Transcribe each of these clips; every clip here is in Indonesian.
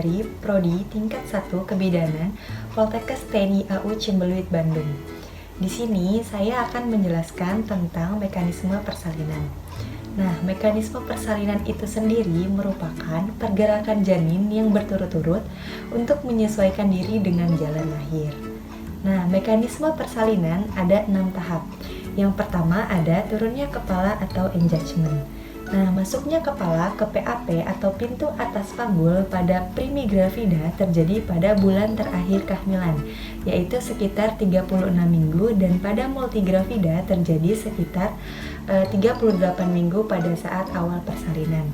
dari Prodi Tingkat 1 Kebidanan Poltekkes TNI AU Cimbeluit, Bandung. Di sini saya akan menjelaskan tentang mekanisme persalinan. Nah, mekanisme persalinan itu sendiri merupakan pergerakan janin yang berturut-turut untuk menyesuaikan diri dengan jalan lahir. Nah, mekanisme persalinan ada 6 tahap. Yang pertama ada turunnya kepala atau engagement. Nah, masuknya kepala ke PAP atau pintu atas panggul pada primigravida terjadi pada bulan terakhir kehamilan, yaitu sekitar 36 minggu, dan pada multigravida terjadi sekitar 38 minggu pada saat awal persalinan.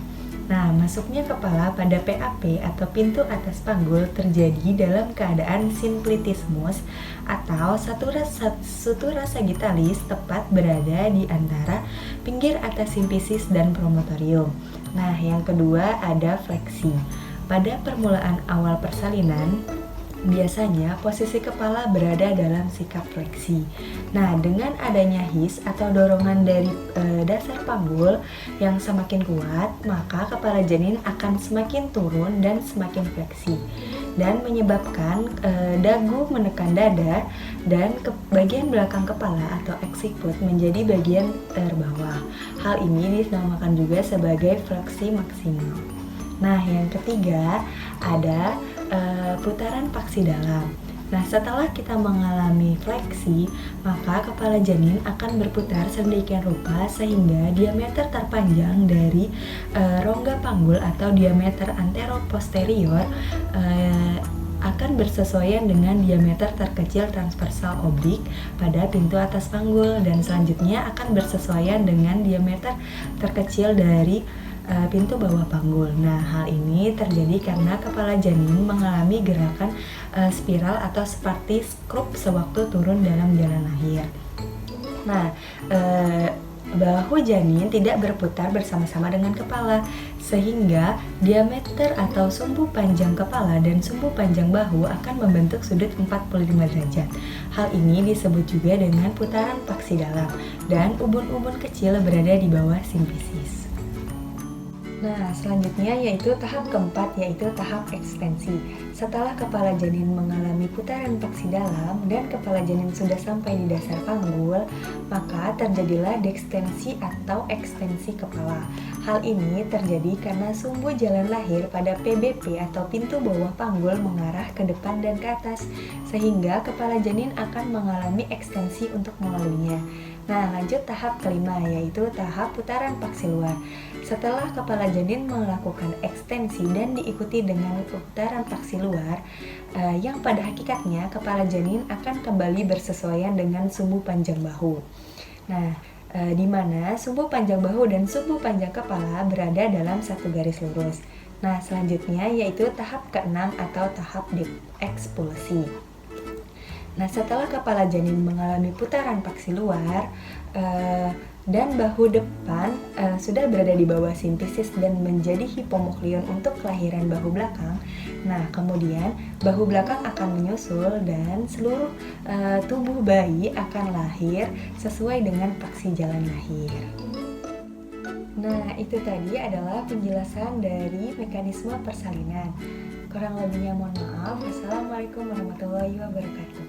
Nah, masuknya kepala pada PAP atau pintu atas panggul terjadi dalam keadaan simplitismus atau sutura sagittalis tepat berada di antara pinggir atas simfisis dan promontorium. Nah, yang kedua ada fleksi. Pada permulaan awal persalinan, biasanya posisi kepala berada dalam sikap fleksi. Nah, dengan adanya his atau dorongan dari dasar panggul yang semakin kuat, maka kepala janin akan semakin turun dan semakin fleksi, dan menyebabkan dagu menekan dada dan bagian belakang kepala atau occiput menjadi bagian terbawah. Hal ini dinamakan juga sebagai fleksi maksimal. Nah, yang ketiga ada putaran paksi dalam. Nah, setelah kita mengalami fleksi, maka kepala janin akan berputar sedemikian rupa sehingga diameter terpanjang dari rongga panggul atau diameter antero-posterior akan bersesuaian dengan diameter terkecil transversal oblik pada pintu atas panggul, dan selanjutnya akan bersesuaian dengan diameter terkecil dari pintu bawah panggul. Nah, hal ini terjadi karena kepala janin mengalami gerakan spiral atau seperti skrup sewaktu turun dalam jalan lahir. Nah, bahu janin tidak berputar bersama-sama dengan kepala, sehingga diameter atau sumbu panjang kepala dan sumbu panjang bahu akan membentuk sudut 45 derajat. Hal ini disebut juga dengan putaran paksi dalam, dan ubun-ubun kecil berada di bawah simfisis. Nah, selanjutnya yaitu tahap keempat, yaitu tahap ekstensi. Setelah kepala janin mengalami putaran paksi dalam dan kepala janin sudah sampai di dasar panggul, maka terjadilah dekstensi atau ekstensi kepala. Hal ini terjadi karena sumbu jalan lahir pada PBP atau pintu bawah panggul mengarah ke depan dan ke atas, sehingga kepala janin akan mengalami ekstensi untuk melaluinya. Nah, lanjut tahap kelima, yaitu tahap putaran paksi luar. Setelah kepala janin melakukan ekstensi dan diikuti dengan putaran paksi luar, yang pada hakikatnya kepala janin akan kembali bersesuaian dengan sumbu panjang bahu. Nah, di mana sumbu panjang bahu dan sumbu panjang kepala berada dalam satu garis lurus. Nah, selanjutnya yaitu tahap keenam atau tahap ekspulsi. Nah, setelah kepala janin mengalami putaran paksi luar dan bahu depan sudah berada di bawah simfisis dan menjadi hipomuklion untuk kelahiran bahu belakang, nah kemudian bahu belakang akan menyusul dan seluruh tubuh bayi akan lahir sesuai dengan paksi jalan lahir. Nah, itu tadi adalah penjelasan dari mekanisme persalinan. Kurang lebihnya mohon maaf. Wassalamualaikum warahmatullahi wabarakatuh.